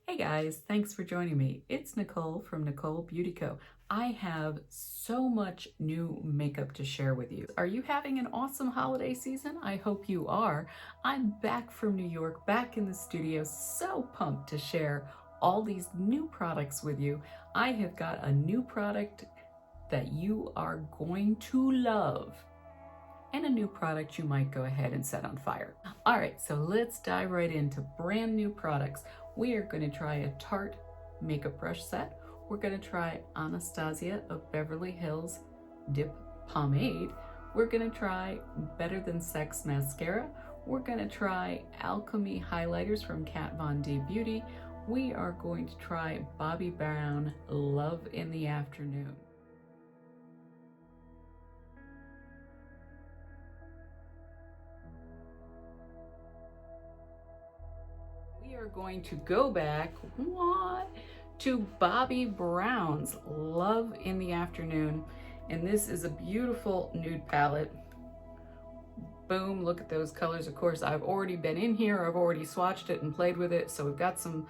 Hey guys, thanks for joining me. It's Nicole from Nicole Beauty Co. I have so much new makeup to share with you. Are you having an awesome holiday season? I hope you are. I'm back from New York, back in the studio, so pumped to share all these new products with you. I have got a new product that you are going to love, and a new product you might go ahead and set on fire. All right, so let's dive right into brand new products. We are going to try a Tarte makeup brush set. We're going to try Anastasia of Beverly Hills Dip Pomade. We're going to try Better Than Sex mascara. We're going to try Alchemy highlighters from Kat Von D Beauty. We are going to try Bobbi Brown Love in the Afternoon. We are going to go back to Bobbi Brown's Love in the Afternoon, and this is a beautiful nude palette. Boom, look at those colors. Of course, I've already been in here, I've already swatched it and played with it, so we've got some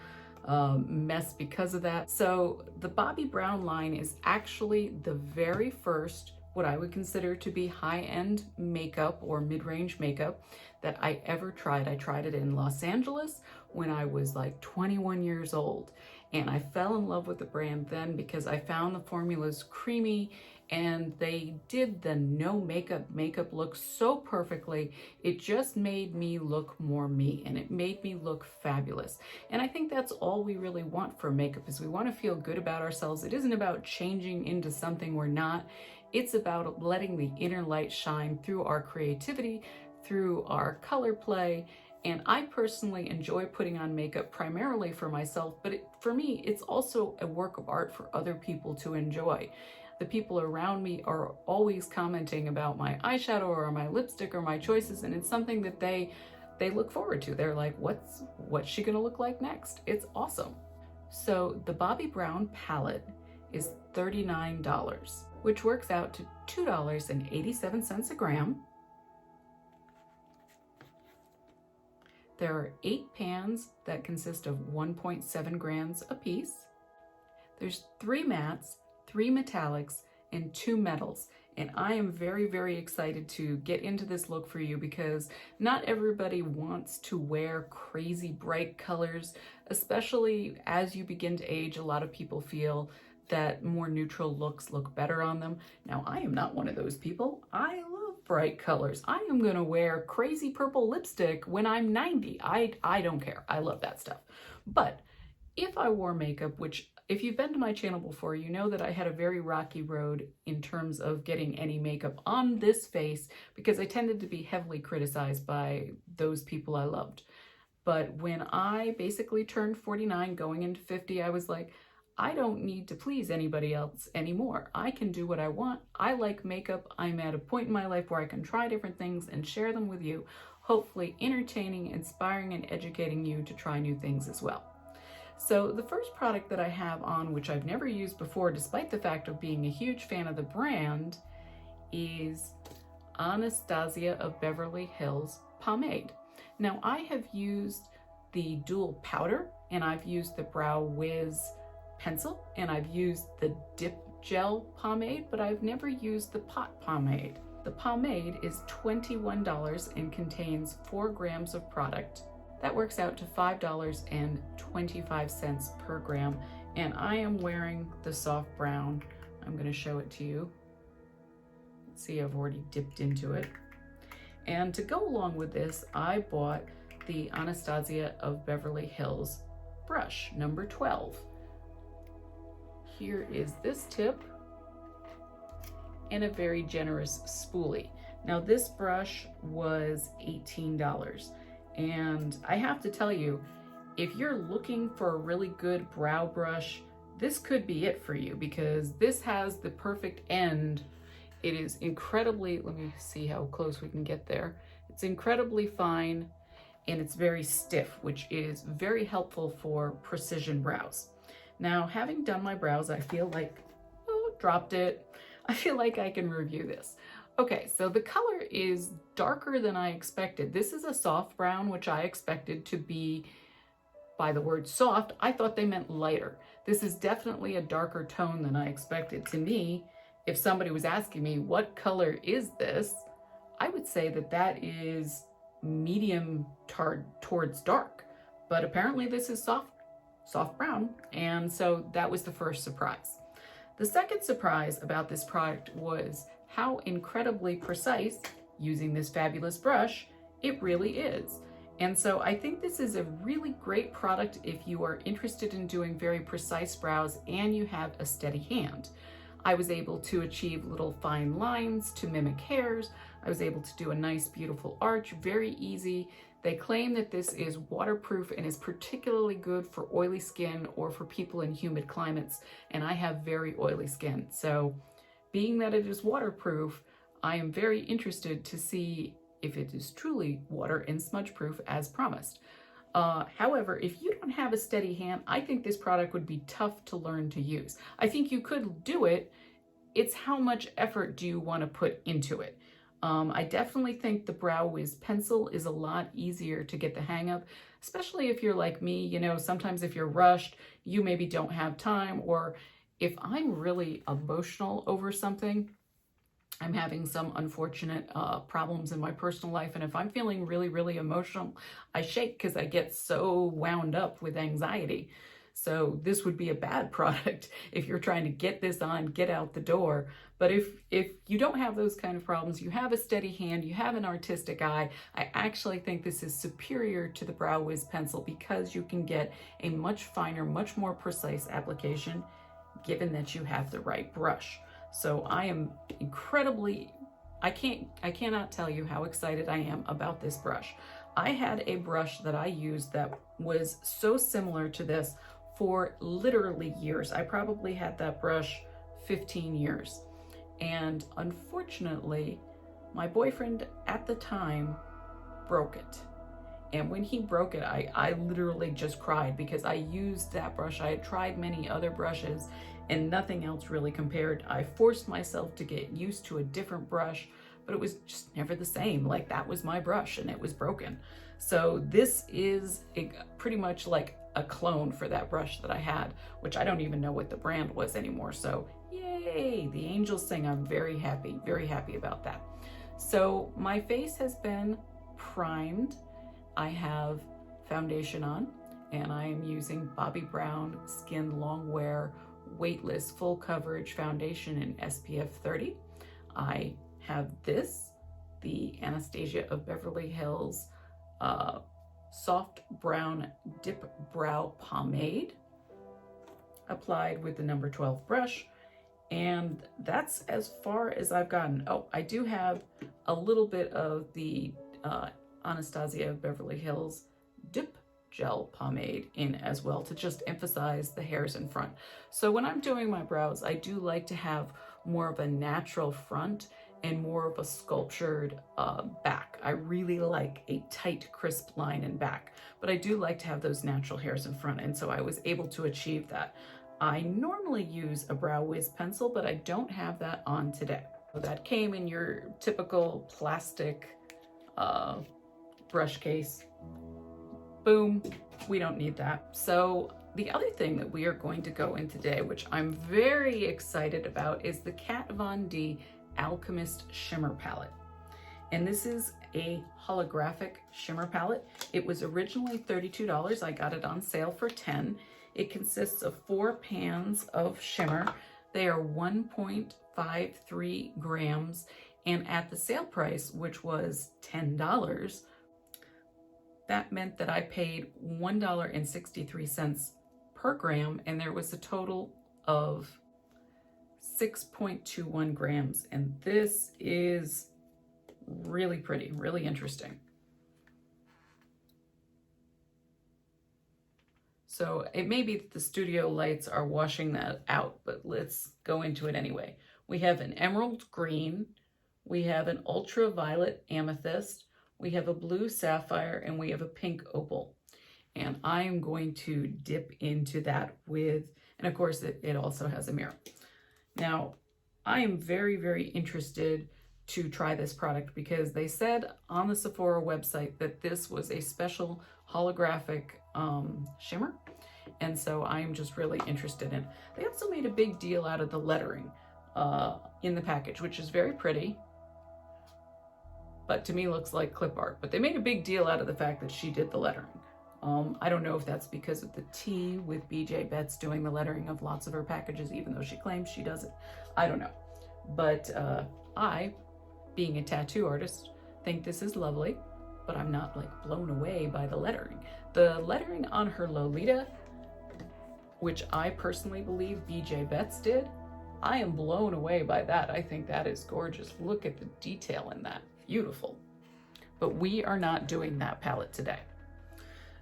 mess because of that. So the Bobbi Brown line is actually the very first what I would consider to be high-end makeup or mid-range makeup that I ever tried. I tried it in Los Angeles when I was like 21 years old, and I fell in love with the brand then because I found the formulas creamy and they did the no makeup look so perfectly. It just made me look more me, and it made me look fabulous. And I think that's all we really want from makeup, is we want to feel good about ourselves. It isn't about changing into something we're not. It's about letting the inner light shine through our creativity, through our color play. And I personally enjoy putting on makeup primarily for myself, but for me, it's also a work of art for other people to enjoy. The people around me are always commenting about my eyeshadow or my lipstick or my choices, and it's something that they look forward to. They're like, what's she gonna look like next? It's awesome. So the Bobbi Brown palette is $39, which works out to $2.87 a gram. There are 8 pans that consist of 1.7 grams a piece. There's 3 mattes, 3 metallics, and 2 metals. And I am very, very excited to get into this look for you because not everybody wants to wear crazy bright colors, especially as you begin to age. A lot of people feel that more neutral looks look better on them. Now, I am not one of those people. I love bright colors. I am gonna wear crazy purple lipstick when I'm 90. I don't care. I love that stuff. But if I wore makeup, which if you've been to my channel before, you know that I had a very rocky road in terms of getting any makeup on this face because I tended to be heavily criticized by those people I loved. But when I basically turned 49 going into 50, I was like, I don't need to please anybody else anymore. I can do what I want. I like makeup. I'm at a point in my life where I can try different things and share them with you, hopefully entertaining, inspiring, and educating you to try new things as well. So the first product that I have on, which I've never used before, despite the fact of being a huge fan of the brand, is Anastasia of Beverly Hills Pomade. Now, I have used the dual powder, and I've used the Brow Wiz pencil, and I've used the dip gel pomade, but I've never used the pot pomade. The pomade is $21 and contains 4 grams of product. That works out to $5.25 per gram, and I am wearing the soft brown. I'm going to show it to you. See, I've already dipped into it. And to go along with this, I bought the Anastasia of Beverly Hills brush, number 12. Here is this tip and a very generous spoolie. Now, this brush was $18. And I have to tell you, if you're looking for a really good brow brush, this could be it for you because this has the perfect end. It is incredibly, let me see how close we can get there. It's incredibly fine and it's very stiff, which is very helpful for precision brows. Now, having done my brows, I feel like, oh, dropped it. I feel like I can review this. Okay, so the color is darker than I expected. This is a soft brown, which I expected to be by the word soft, I thought they meant lighter. This is definitely a darker tone than I expected. To me, if somebody was asking me, what color is this? I would say that that is medium towards dark, but apparently this is soft brown. And so that was the first surprise. The second surprise about this product was how incredibly precise, using this fabulous brush, it really is. And so I think this is a really great product if you are interested in doing very precise brows and you have a steady hand. I was able to achieve little fine lines to mimic hairs. I was able to do a nice, beautiful arch, very easy. They claim that this is waterproof and is particularly good for oily skin or for people in humid climates, and I have very oily skin. So being that it is waterproof, I am very interested to see if it is truly water and smudge proof as promised. However, if you don't have a steady hand, I think this product would be tough to learn to use. I think you could do it. It's how much effort do you want to put into it? I definitely think the Brow Wiz pencil is a lot easier to get the hang of, especially if you're like me. You know, sometimes if you're rushed, you maybe don't have time, or if I'm really emotional over something, I'm having some unfortunate problems in my personal life, and if I'm feeling really, really emotional, I shake because I get so wound up with anxiety. So this would be a bad product if you're trying to get this on, get out the door. But if you don't have those kind of problems, you have a steady hand, you have an artistic eye, I actually think this is superior to the Brow Wiz pencil because you can get a much finer, much more precise application given that you have the right brush. So I am incredibly, I cannot tell you how excited I am about this brush. I had a brush that I used that was so similar to this for literally years. I probably had that brush 15 years. And unfortunately, my boyfriend at the time broke it. And when he broke it, I literally just cried because I used that brush. I had tried many other brushes and nothing else really compared. I forced myself to get used to a different brush, but it was just never the same. Like, that was my brush and it was broken. So this is pretty much like a clone for that brush that I had, which I don't even know what the brand was anymore. So yay, the angels sing. I'm very happy about that. So my face has been primed. I have foundation on, and I am using Bobbi Brown Skin Long Wear Weightless Full Coverage Foundation in SPF 30. I have this, the Anastasia of Beverly Hills Soft Brown Dip Brow Pomade, applied with the number 12 brush. And that's as far as I've gotten. Oh, I do have a little bit of the Anastasia of Beverly Hills Dip Gel Pomade in as well to just emphasize the hairs in front. So when I'm doing my brows, I do like to have more of a natural front and more of a sculptured back. I really like a tight, crisp line in back, but I do like to have those natural hairs in front, and so I was able to achieve that. I normally use a Brow Wiz pencil, but I don't have that on today. So that came in your typical plastic brush case. Boom, we don't need that. So the other thing that we are going to go in today, which I'm very excited about, is the Kat Von D Alchemist Shimmer Palette. And this is a holographic shimmer palette. It was originally $32. I got it on sale for $10. It consists of 4 pans of shimmer. They are 1.53 grams. And at the sale price, which was $10, that meant that I paid $1.63 per gram, and there was a total of 6.21 grams. And this is really pretty, really interesting. So it may be that the studio lights are washing that out, but let's go into it anyway. We have an emerald green, we have an ultraviolet amethyst, we have a blue sapphire, and we have a pink opal. And I'm going to dip into that with, and of course it also has a mirror. Now, I am very, very interested to try this product because they said on the Sephora website that this was a special holographic shimmer. And so I'm just really interested in it. They also made a big deal out of the lettering in the package, which is very pretty, but to me looks like clip art. But they made a big deal out of the fact that she did the lettering. I don't know if that's because of the T with BJ Betts doing the lettering of lots of her packages, even though she claims she doesn't. I don't know. But I, being a tattoo artist, think this is lovely, but I'm not like blown away by the lettering. The lettering on her Lolita, which I personally believe BJ Betts did, I am blown away by that. I think that is gorgeous. Look at the detail in that. Beautiful. But we are not doing that palette today.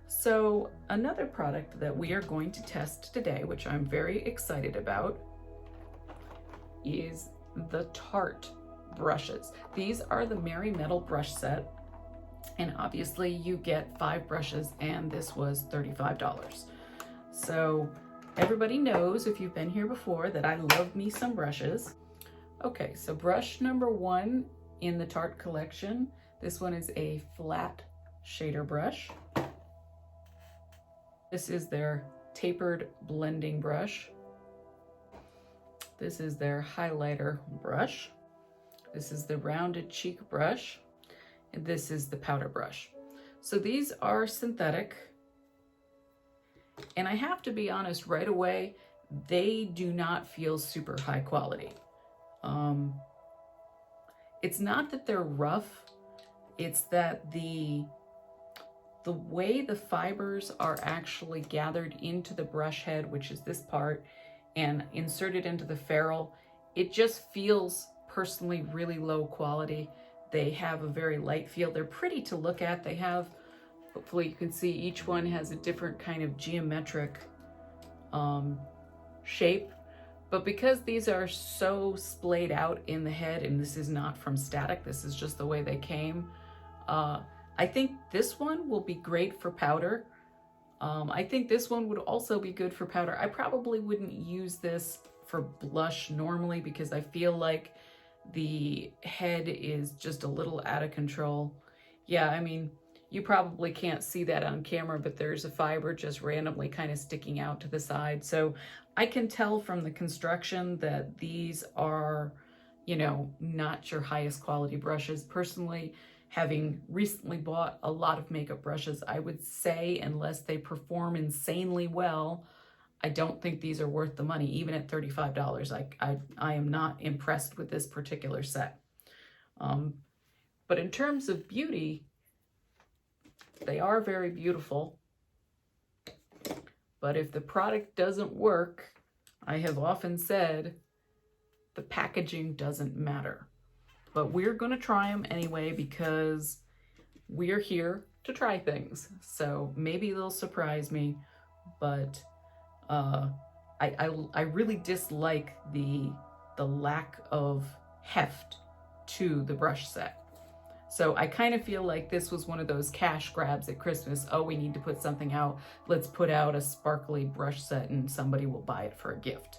So another product that we are going to test today, which I'm very excited about, is the Tarte brushes. These are the Merry Metal brush set, and obviously you get 5 brushes, and this was $35. So everybody knows, if you've been here before, that I love me some brushes. Okay, so brush number 1 in the Tarte collection. This one is a flat shader brush. This is their tapered blending brush. This is their highlighter brush. This is the rounded cheek brush. And this is the powder brush. So these are synthetic. And I have to be honest right away, they do not feel super high quality. It's not that they're rough, it's that the way the fibers are actually gathered into the brush head, which is this part, and inserted into the ferrule, it just feels personally really low quality. They have a very light feel. They're pretty to look at. They have, hopefully you can see, each one has a different kind of geometric shape. But because these are so splayed out in the head, and this is not from static, this is just the way they came, I think this one will be great for powder. I think this one would also be good for powder. I probably wouldn't use this for blush normally because I feel like the head is just a little out of control. Yeah, I mean, you probably can't see that on camera, but there's a fiber just randomly kind of sticking out to the side. So I can tell from the construction that these are, you know, not your highest quality brushes. Personally, having recently bought a lot of makeup brushes, I would say unless they perform insanely well, I don't think these are worth the money. Even at $35, I am not impressed with this particular set. But in terms of beauty, they are very beautiful. But if the product doesn't work, I have often said the packaging doesn't matter. But we're going to try them anyway because we're here to try things. So maybe they'll surprise me, but I really dislike the lack of heft to the brush set. So I kind of feel like this was one of those cash grabs at Christmas. Oh, we need to put something out. Let's put out a sparkly brush set and somebody will buy it for a gift.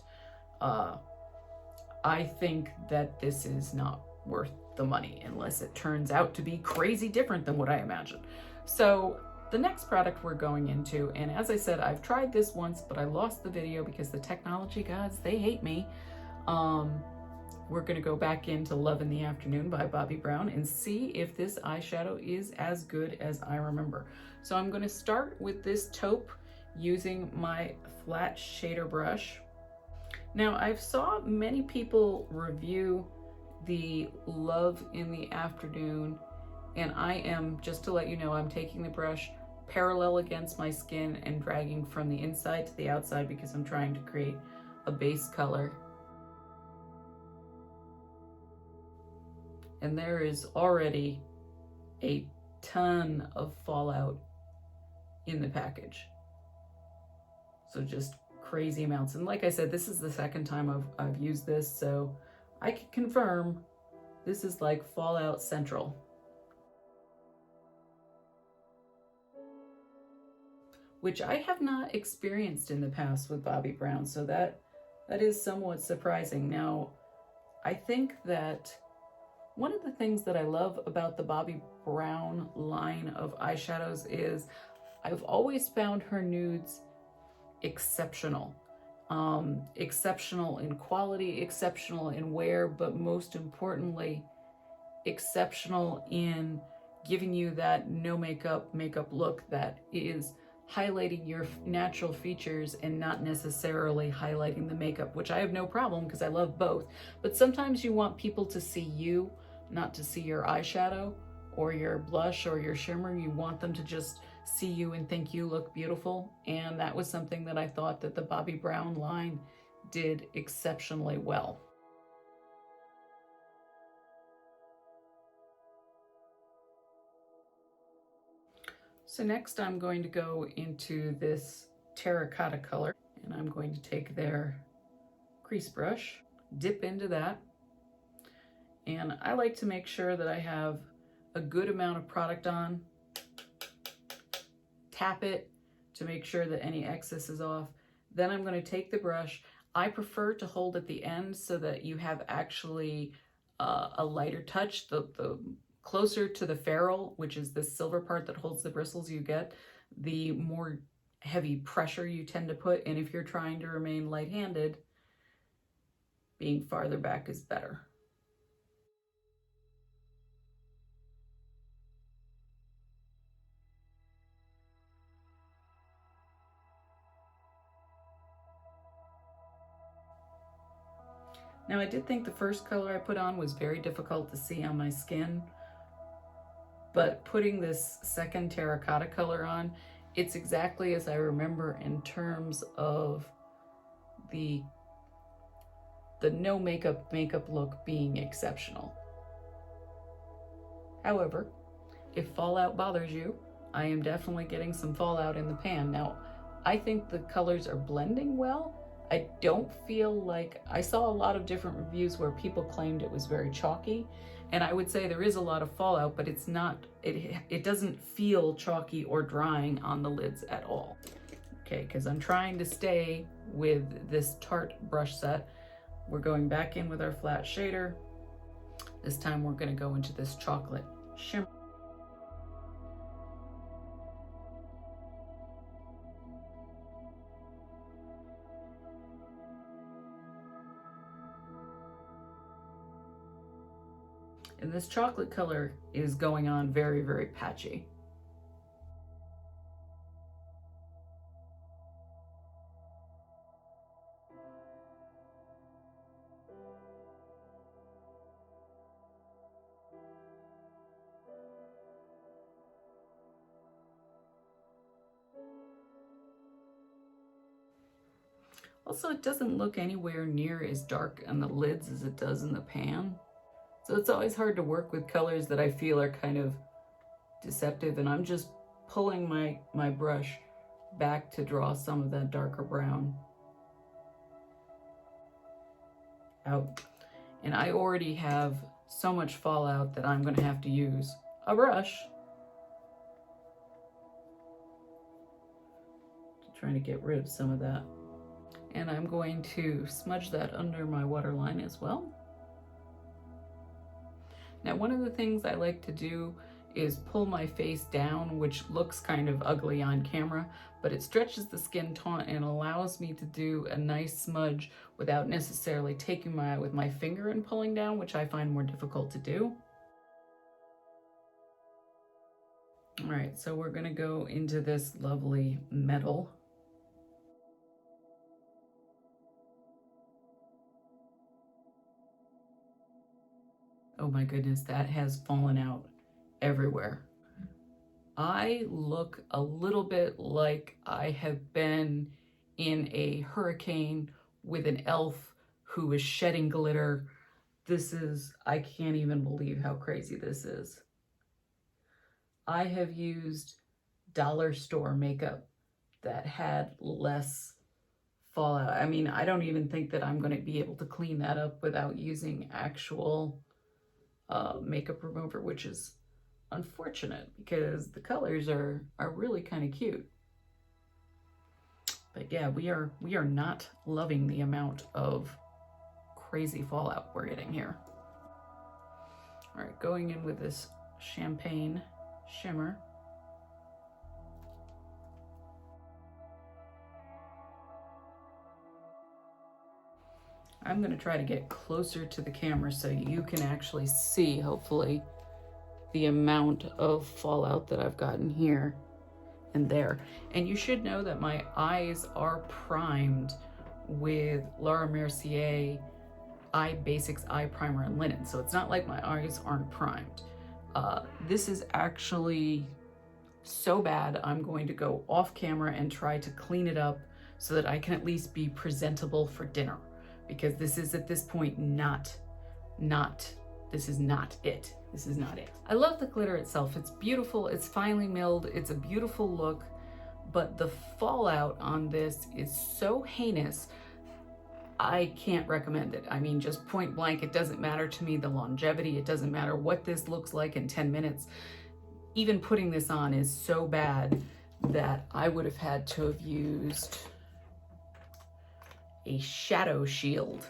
I think that this is not worth the money unless it turns out to be crazy different than what I imagined. So the next product we're going into, and as I said, I've tried this once, but I lost the video because the technology gods, they hate me. We're gonna go back into Love in the Afternoon by Bobbi Brown and see if this eyeshadow is as good as I remember. So I'm gonna start with this taupe using my flat shader brush. Now I've saw many people review the Love in the Afternoon, and I am, just to let you know, I'm taking the brush parallel against my skin and dragging from the inside to the outside because I'm trying to create a base color. And there is already a ton of fallout in the package. So just crazy amounts. And like I said, this is the second time I've used this, so I can confirm this is like Fallout Central. Which I have not experienced in the past with Bobbi Brown, so that is somewhat surprising. Now, I think that One of the things that I love about the Bobbi Brown line of eyeshadows is I've always found her nudes exceptional. Exceptional in quality, exceptional in wear, but most importantly, exceptional in giving you that no makeup look that is highlighting your natural features and not necessarily highlighting the makeup, which I have no problem because I love both. But sometimes you want people to see you, not to see your eyeshadow or your blush or your shimmer. You want them to just see you and think you look beautiful. And that was something that I thought that the Bobbi Brown line did exceptionally well. So next I'm going to go into this terracotta color, and I'm going to take their crease brush, dip into that, and I like to make sure that I have a good amount of product on, tap it to make sure that any excess is off. Then I'm going to take the brush. I prefer to hold at the end so that you have actually a lighter touch. The closer to the ferrule, which is the silver part that holds the bristles you get, the more heavy pressure you tend to put. And if you're trying to remain light-handed, being farther back is better. Now I did think the first color I put on was very difficult to see on my skin, but putting this second terracotta color on, it's exactly as I remember in terms of the no makeup look being exceptional. However, if fallout bothers you, I am definitely getting some fallout in the pan. Now, I think the colors are blending well. I don't feel like, I saw a lot of different reviews where people claimed it was very chalky, and I would say there is a lot of fallout, but it's not, it doesn't feel chalky or drying on the lids at all. Okay, because I'm trying to stay with this Tarte brush set. We're going back in with our flat shader. This time we're going to go into this chocolate shimmer. And this chocolate color is going on very, very patchy. Also, it doesn't look anywhere near as dark on the lids as it does in the pan. So it's always hard to work with colors that I feel are kind of deceptive, and I'm just pulling my brush back to draw some of that darker brown out. And I already have so much fallout that I'm gonna have to use a brush to try to get rid of some of that. And I'm going to smudge that under my waterline as well. Now, one of the things I like to do is pull my face down, which looks kind of ugly on camera, but it stretches the skin taut and allows me to do a nice smudge without necessarily taking my eye with my finger and pulling down, which I find more difficult to do. All right, so we're gonna go into this lovely metal. Oh my goodness, that has fallen out everywhere. I look a little bit like I have been in a hurricane with an elf who is shedding glitter. This is, I can't even believe how crazy this is. I have used dollar store makeup that had less fallout. I mean, I don't even think that I'm going to be able to clean that up without using actual makeup remover, which is unfortunate because the colors are really kind of cute. But yeah, we are not loving the amount of crazy fallout we're getting here. All right, going in with this champagne shimmer. I'm gonna try to get closer to the camera so you can actually see, hopefully, the amount of fallout that I've gotten here and there. And you should know that my eyes are primed with Laura Mercier Eye Basics Eye Primer and Linen. So it's not like my eyes aren't primed. This is actually so bad, I'm going to go off camera and try to clean it up so that I can at least be presentable for dinner. Because this is at this point this is not it. This is not it. I love the glitter itself. It's beautiful, it's finely milled, it's a beautiful look, but the fallout on this is so heinous, I can't recommend it. I mean, just point blank, it doesn't matter to me the longevity, it doesn't matter what this looks like in 10 minutes. Even putting this on is so bad that I would have had to have used a shadow shield,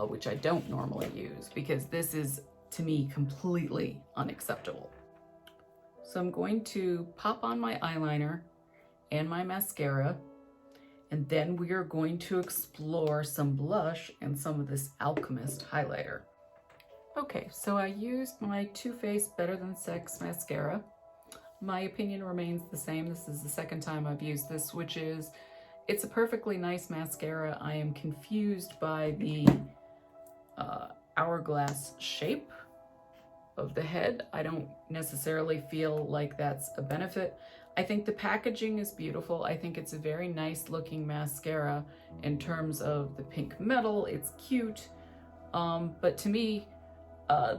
which I don't normally use because this is, to me, completely unacceptable. So I'm going to pop on my eyeliner and my mascara, and then we are going to explore some blush and some of this Alchemist highlighter. Okay, so I used my Too Faced Better Than Sex mascara. My opinion remains the same. This is the second time I've used this, which is, it's a perfectly nice mascara. I am confused by the hourglass shape of the head. I don't necessarily feel like that's a benefit. I think the packaging is beautiful. I think it's a very nice looking mascara in terms of the pink metal. It's cute. But to me,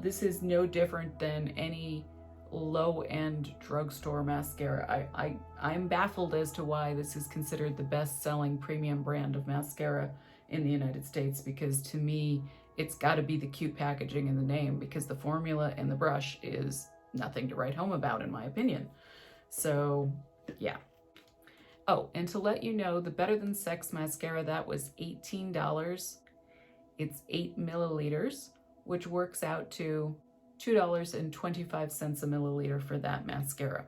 this is no different than any low-end drugstore mascara. I'm baffled as to why this is considered the best-selling premium brand of mascara in the United States, because to me, it's got to be the cute packaging in the name, because the formula and the brush is nothing to write home about, in my opinion. So, yeah. Oh, and to let you know, the Better Than Sex mascara, that was $18. It's 8 milliliters, which works out to $2.25 a milliliter for that mascara.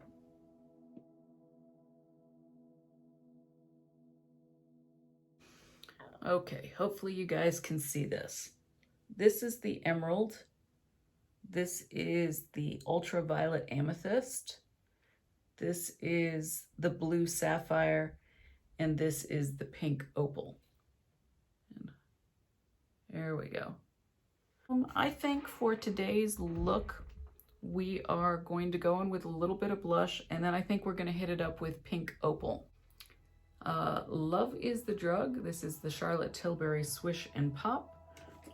Okay, hopefully you guys can see this. This is the emerald. This is the ultraviolet amethyst. This is the blue sapphire, and this is the pink opal. And there we go. I think for today's look, we are going to go in with a little bit of blush, and then I think we're going to hit it up with pink opal. Love is the Drug. This is the Charlotte Tilbury Swish and Pop.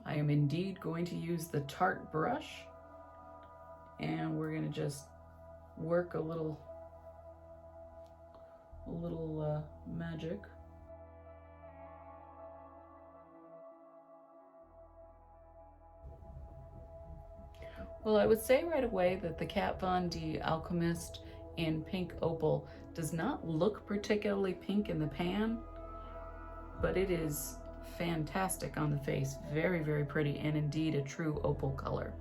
I am indeed going to use the Tarte brush, and we're going to just work a little magic. Well, I would say right away that the Kat Von D Alchemist in pink opal does not look particularly pink in the pan, but it is fantastic on the face. Very, very pretty, and indeed a true opal color.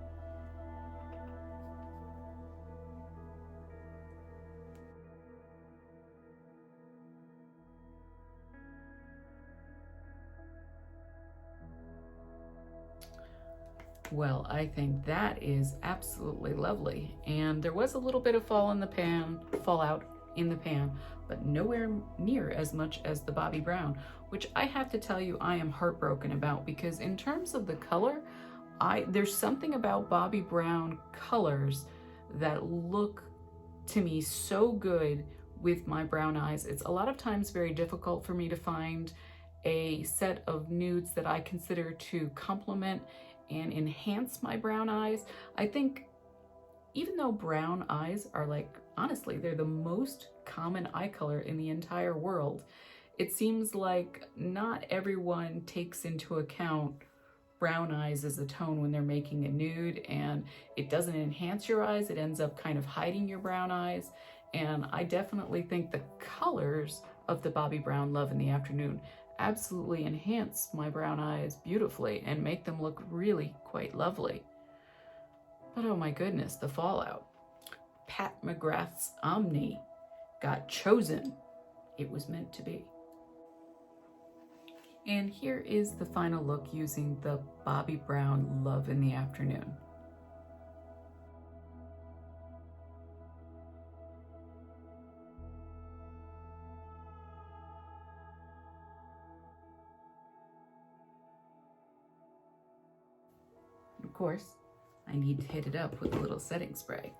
Well, I think that is absolutely lovely. And there was a little bit of fallout in the pan, but nowhere near as much as the Bobbi Brown, which I have to tell you I am heartbroken about, because in terms of the color, there's something about Bobbi Brown colors that look to me so good with my brown eyes. It's a lot of times very difficult for me to find a set of nudes that I consider to complement and enhance my brown eyes. I think even though brown eyes are, like, honestly, they're the most common eye color in the entire world, it seems like not everyone takes into account brown eyes as a tone when they're making a nude, and it doesn't enhance your eyes, it ends up kind of hiding your brown eyes. And I definitely think the colors of the Bobbi Brown Love in the Afternoon absolutely enhance my brown eyes beautifully and make them look really quite lovely. But oh my goodness, the fallout. Pat McGrath's Omni got chosen. It was meant to be. And here is the final look using the Bobbi Brown Love in the Afternoon. Of course, I need to hit it up with a little setting spray.